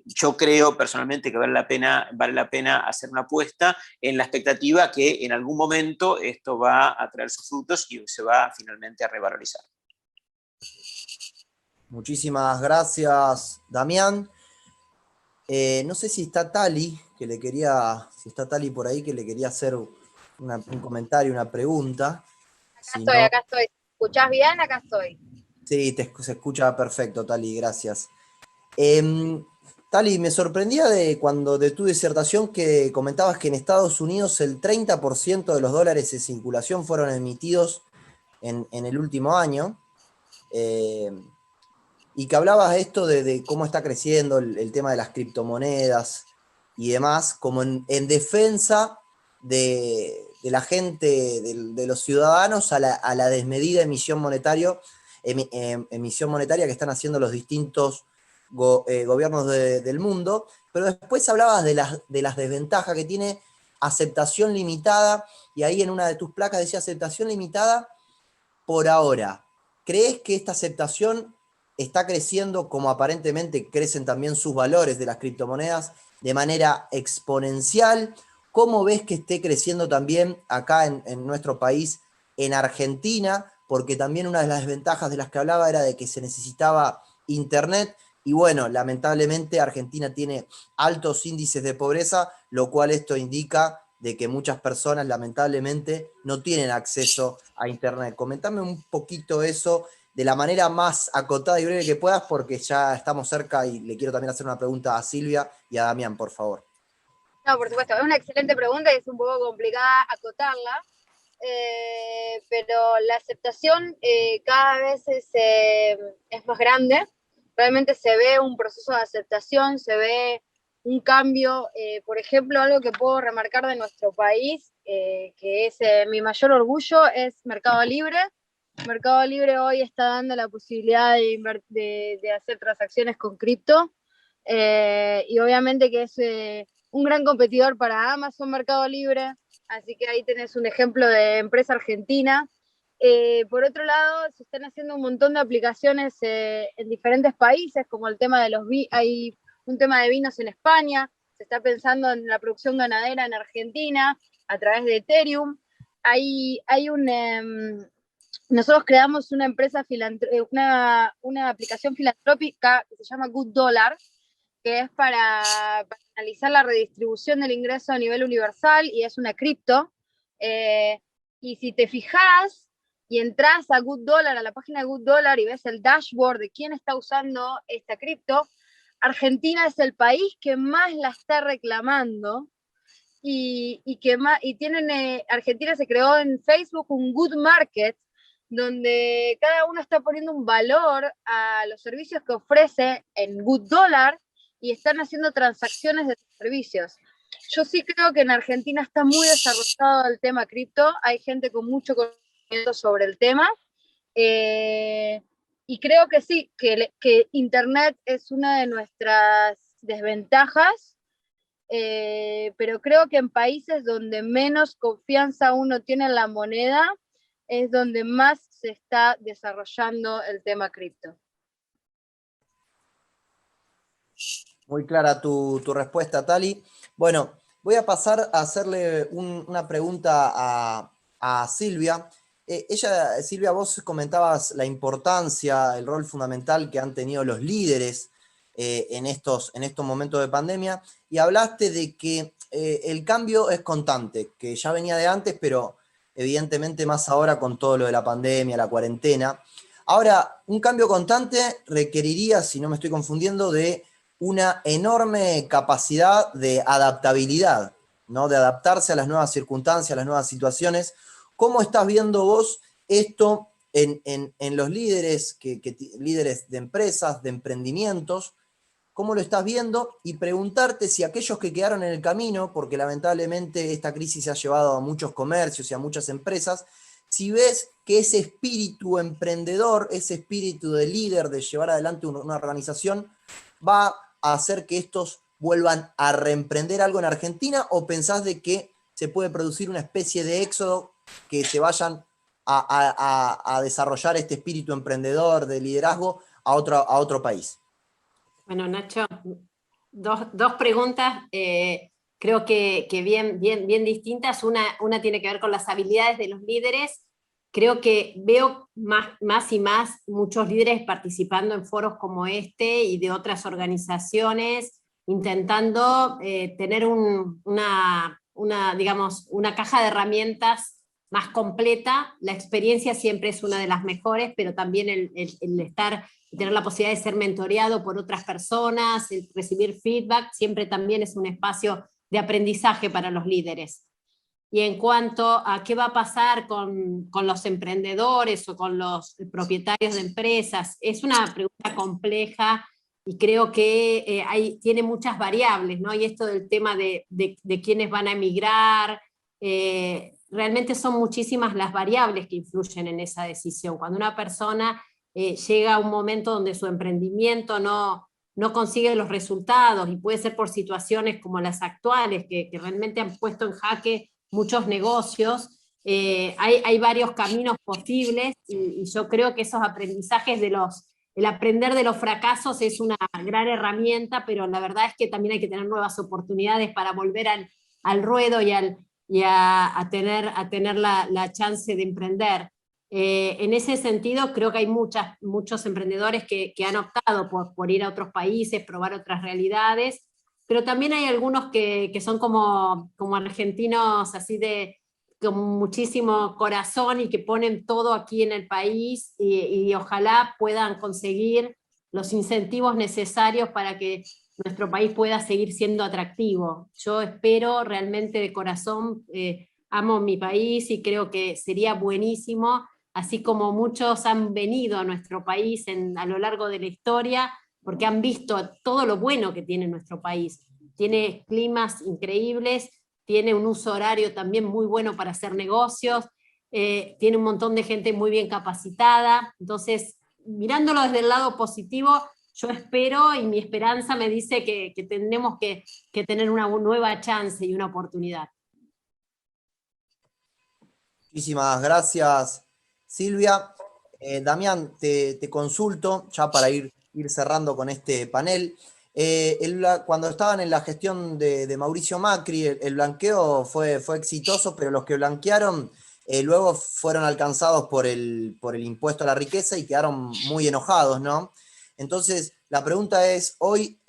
yo creo personalmente que vale la pena hacer una apuesta en la expectativa que en algún momento esto va a traer sus frutos y se va finalmente a revalorizar. Muchísimas gracias, Damián. No sé si está Tali, si está Tali por ahí, que le quería hacer un comentario, una pregunta. Acá estoy. ¿Escuchás bien? Acá estoy. Sí, se escucha perfecto, Tali, gracias. Tali, me sorprendía de tu disertación que comentabas que en Estados Unidos el 30% de los dólares en circulación fueron emitidos en el último año. Y que hablabas esto de cómo está creciendo el tema de las criptomonedas y demás, como en defensa de la gente, de los ciudadanos a la desmedida emisión monetaria que están haciendo los distintos gobiernos del mundo, pero después hablabas de las desventajas que tiene aceptación limitada, y ahí en una de tus placas decía aceptación limitada por ahora. ¿Crees que esta aceptación está creciendo como aparentemente crecen también sus valores de las criptomonedas de manera exponencial? ¿Cómo ves que esté creciendo también acá en nuestro país, en Argentina? Porque también una de las desventajas de las que hablaba era de que se necesitaba internet, y bueno, lamentablemente Argentina tiene altos índices de pobreza, lo cual esto indica de que muchas personas lamentablemente no tienen acceso a internet. Comentame un poquito eso de la manera más acotada y breve que puedas, porque ya estamos cerca y le quiero también hacer una pregunta a Silvia y a Damián, por favor. No, por supuesto, es una excelente pregunta y es un poco complicada acotarla, pero la aceptación cada vez es más grande. Realmente se ve un proceso de aceptación, se ve un cambio. Por ejemplo, algo que puedo remarcar de nuestro país, que es mi mayor orgullo, es Mercado Libre. Mercado Libre hoy está dando la posibilidad de hacer transacciones con cripto, y obviamente que es un gran competidor para Amazon Mercado Libre, así que ahí tenés un ejemplo de empresa argentina. Por otro lado, se están haciendo un montón de aplicaciones en diferentes países, como el tema de hay un tema de vinos en España, se está pensando en la producción ganadera en Argentina a través de Ethereum. Nosotros creamos una empresa, una aplicación filantrópica que se llama Good Dollar, que es para analizar la redistribución del ingreso a nivel universal, y es una cripto. Y si te fijas y entras a Good Dollar, a la página de Good Dollar, y ves el dashboard de quién está usando esta cripto, Argentina es el país que más la está reclamando, Argentina se creó en Facebook un Good Market, donde cada uno está poniendo un valor a los servicios que ofrece en Good Dollar y están haciendo transacciones de servicios. Yo sí creo que en Argentina está muy desarrollado el tema cripto, hay gente con mucho conocimiento sobre el tema, y creo que sí, que Internet es una de nuestras desventajas, pero creo que en países donde menos confianza uno tiene en la moneda es donde más se está desarrollando el tema cripto. Muy clara tu respuesta, Tali. Bueno, voy a pasar a hacerle una pregunta a Silvia. Silvia, vos comentabas la importancia, el rol fundamental que han tenido los líderes en estos momentos de pandemia, y hablaste de que el cambio es constante, que ya venía de antes, pero evidentemente más ahora con todo lo de la pandemia, la cuarentena. Ahora, un cambio constante requeriría, si no me estoy confundiendo, de una enorme capacidad de adaptabilidad, ¿no? De adaptarse a las nuevas circunstancias, a las nuevas situaciones. ¿Cómo estás viendo vos esto en los líderes, líderes de empresas, de emprendimientos? ¿Cómo lo estás viendo? Y preguntarte si aquellos que quedaron en el camino, porque lamentablemente esta crisis se ha llevado a muchos comercios y a muchas empresas, si ves que ese espíritu emprendedor, ese espíritu de líder, de llevar adelante una organización, va a hacer que estos vuelvan a reemprender algo en Argentina, o pensás de que se puede producir una especie de éxodo, que se vayan a desarrollar este espíritu emprendedor de liderazgo a otro país? Bueno, Nacho, dos preguntas, creo que bien distintas. Una tiene que ver con las habilidades de los líderes. Creo que veo más y más muchos líderes participando en foros como este y de otras organizaciones, intentando tener digamos, una caja de herramientas más completa. La experiencia siempre es una de las mejores, pero también el estar, tener la posibilidad de ser mentoreado por otras personas, el recibir feedback, siempre también es un espacio de aprendizaje para los líderes. Y en cuanto a qué va a pasar con los emprendedores o con los propietarios de empresas, es una pregunta compleja y creo que tiene muchas variables, ¿no? Y esto del tema de quiénes van a emigrar, realmente son muchísimas las variables que influyen en esa decisión. Cuando una persona llega a un momento donde su emprendimiento no consigue los resultados, y puede ser por situaciones como las actuales, que realmente han puesto en jaque muchos negocios, hay varios caminos posibles, y yo creo que esos aprendizajes el aprender de los fracasos es una gran herramienta, pero la verdad es que también hay que tener nuevas oportunidades para volver al ruedo y a tener la chance de emprender. En ese sentido, creo que hay muchos emprendedores que han optado por ir a otros países, probar otras realidades, pero también hay algunos que son como argentinos, así con muchísimo corazón, y que ponen todo aquí en el país, y ojalá puedan conseguir los incentivos necesarios para que nuestro país pueda seguir siendo atractivo. Yo espero realmente de corazón, amo mi país y creo que sería buenísimo, así como muchos han venido a nuestro país a lo largo de la historia, porque han visto todo lo bueno que tiene nuestro país. Tiene climas increíbles, tiene un uso horario también muy bueno para hacer negocios, tiene un montón de gente muy bien capacitada. Entonces, mirándolo desde el lado positivo, yo espero, y mi esperanza me dice que tenemos que tener una nueva chance y una oportunidad. Muchísimas gracias, Silvia. Damián, te consulto, ya para ir cerrando con este panel. Cuando estaban en la gestión de Mauricio Macri, el blanqueo fue exitoso, pero los que blanquearon luego fueron alcanzados por el impuesto a la riqueza y quedaron muy enojados, ¿no? Entonces, la pregunta es, hoy,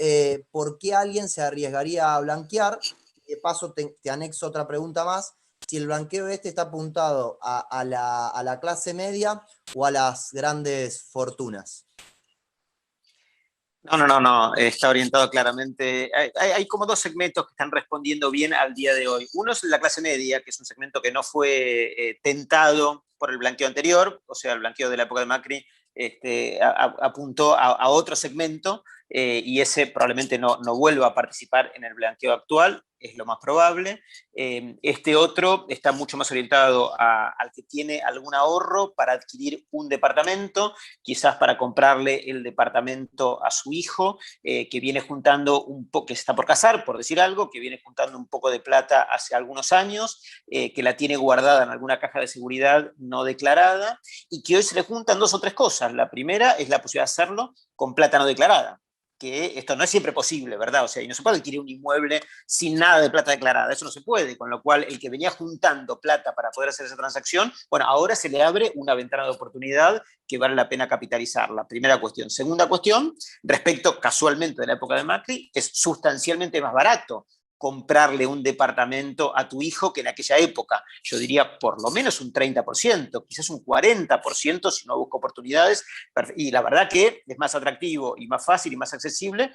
¿por qué alguien se arriesgaría a blanquear? De paso, te anexo otra pregunta más. Si el blanqueo está apuntado a la clase media o a las grandes fortunas. No, está orientado claramente. Hay como dos segmentos que están respondiendo bien al día de hoy. Uno es la clase media, que es un segmento que no fue tentado por el blanqueo anterior, o sea, el blanqueo de la época de Macri apuntó a otro segmento, y ese probablemente no vuelva a participar en el blanqueo actual, es lo más probable. Este otro está mucho más orientado al que tiene algún ahorro para adquirir un departamento, quizás para comprarle el departamento a su hijo, que viene juntando un poco, que se está por casar, por decir algo, que viene juntando un poco de plata hace algunos años, que la tiene guardada en alguna caja de seguridad no declarada, y que hoy se le juntan dos o tres cosas. La primera es la posibilidad de hacerlo con plata no declarada. que esto no es siempre posible, ¿verdad? O sea, y no se puede adquirir un inmueble sin nada de plata declarada, eso no se puede, con lo cual el que venía juntando plata para poder hacer esa transacción, bueno, ahora se le abre una ventana de oportunidad que vale la pena capitalizarla. Primera cuestión. Segunda cuestión, respecto casualmente de la época de Macri, es sustancialmente más barato comprarle un departamento a tu hijo que en aquella época. Yo diría por lo menos un 30%, quizás un 40% si no busco oportunidades. Y la verdad que es más atractivo y más fácil y más accesible,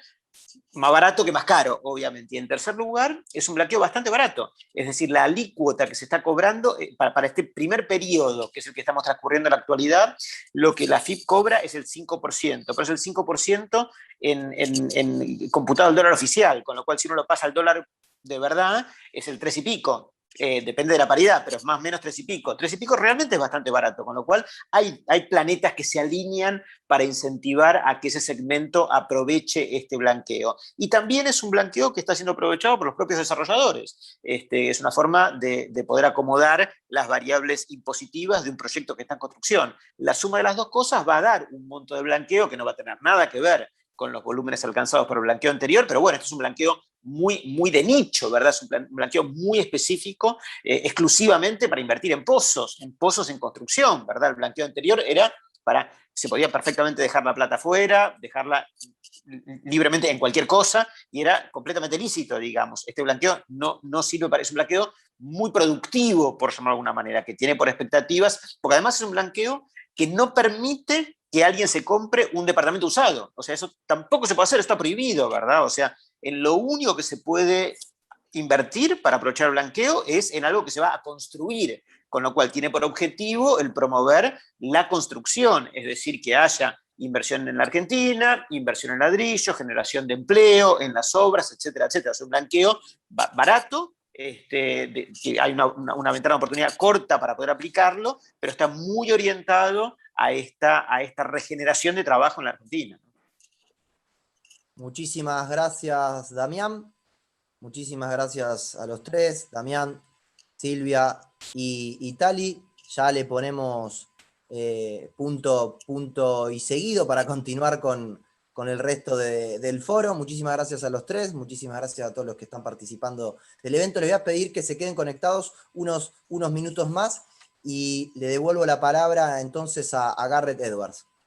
más barato que más caro, obviamente. Y en tercer lugar, es un blanqueo bastante barato. Es decir, la alícuota que se está cobrando para este primer periodo, que es el que estamos transcurriendo en la actualidad, lo que la AFIP cobra es el 5%, pero es el 5% en computado el dólar oficial, con lo cual si uno lo pasa al dólar de verdad, es el 3 y pico. Depende de la paridad, pero es más o menos 3 y pico. 3 y pico realmente es bastante barato, con lo cual hay planetas que se alinean para incentivar a que ese segmento aproveche este blanqueo. Y también es un blanqueo que está siendo aprovechado por los propios desarrolladores. Es una forma de poder acomodar las variables impositivas de un proyecto que está en construcción. La suma de las dos cosas va a dar un monto de blanqueo que no va a tener nada que ver con los volúmenes alcanzados por el blanqueo anterior, pero bueno, esto es un blanqueo muy de nicho, ¿verdad? Es un blanqueo muy específico, exclusivamente para invertir en pozos en construcción, ¿verdad? El blanqueo anterior era se podía perfectamente dejar la plata afuera, dejarla libremente en cualquier cosa, y era completamente lícito, digamos. Este blanqueo no sirve para, es un blanqueo muy productivo, por llamarlo de alguna manera, que tiene por expectativas, porque además es un blanqueo que no permite que alguien se compre un departamento usado. O sea, eso tampoco se puede hacer, está prohibido, ¿verdad? O sea, en lo único que se puede invertir para aprovechar el blanqueo es en algo que se va a construir, con lo cual tiene por objetivo el promover la construcción, es decir, que haya inversión en la Argentina, inversión en ladrillo, generación de empleo, en las obras, etcétera, etcétera. Es un blanqueo barato, que hay una ventana de oportunidad corta para poder aplicarlo, pero está muy orientado a esta regeneración de trabajo en la Argentina. Muchísimas gracias, Damián. Muchísimas gracias a los tres, Damián, Silvia y Tali. Ya le ponemos punto y seguido para continuar con el resto del foro. Muchísimas gracias a los tres, muchísimas gracias a todos los que están participando del evento. Les voy a pedir que se queden conectados unos minutos más y le devuelvo la palabra entonces a Garrett Edwards.